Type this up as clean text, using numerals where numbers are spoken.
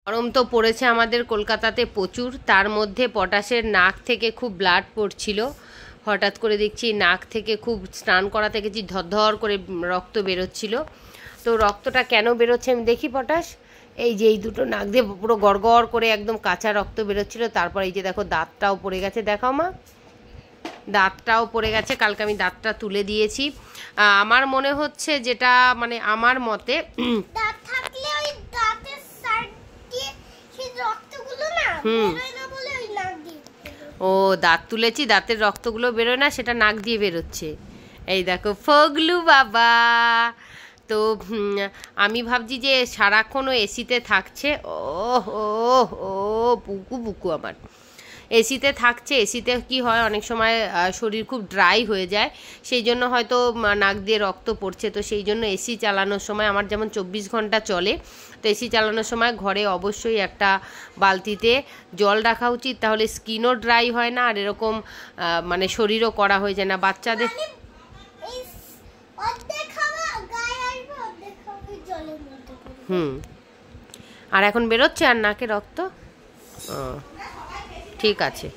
গরম তো পড়েছে আমাদের কলকাতাতে প্রচুর, তার মধ্যে পটাশের নাক থেকে খুব ব্লাড পড়ছিল। হঠাৎ করে দেখছি নাক থেকে খুব, স্নান করাতে গেছি ধরধর করে রক্ত বেরোচ্ছিল। তো রক্তটা কেন বেরোচ্ছে আমি দেখি পটাশ, এই যে এই দুটো নাক দিয়ে পুরো গড়গড় করে একদম কাঁচা রক্ত বেরোচ্ছিল। তারপর এই যে দেখো দাঁতটাও পড়ে গেছে, দেখাও মা, দাঁতটাও পড়ে গেছে। কালকে আমি দাঁতটা তুলে দিয়েছি। আমার মনে হচ্ছে যেটা, মানে আমার মতে ও দাঁত তুলেছি, দাঁতের রক্তগুলো বেরোয় না, সেটা নাক দিয়ে বেরোচ্ছে। এই দেখো ফগলু বাবা। তো আমি ভাবছি যে সারাক্ষণ ও এসিতে থাকছে, ও ও ও বুকু বুকু আমার এসিতে থাকছে। এসিতে কি হয়, অনেক সময় শরীর খুব ড্রাই হয়ে যায়, সেই জন্য হয়তো নাক দিয়ে রক্ত পড়ছে। তো সেই জন্য এসি চালানোর সময়, আমার যেমন 24 ঘন্টা চলে, তো এসি চালানোর সময় ঘরে অবশ্যই একটা বালতিতে জল রাখা উচিত, তাহলে স্কিনও ড্রাই হয় না, আর এরকম মানে শরীরও কড়া হয়ে যায় না বাচ্চাদের। আর এখন বেরোচ্ছে আর নাকে রক্ত? ঠিক আছে।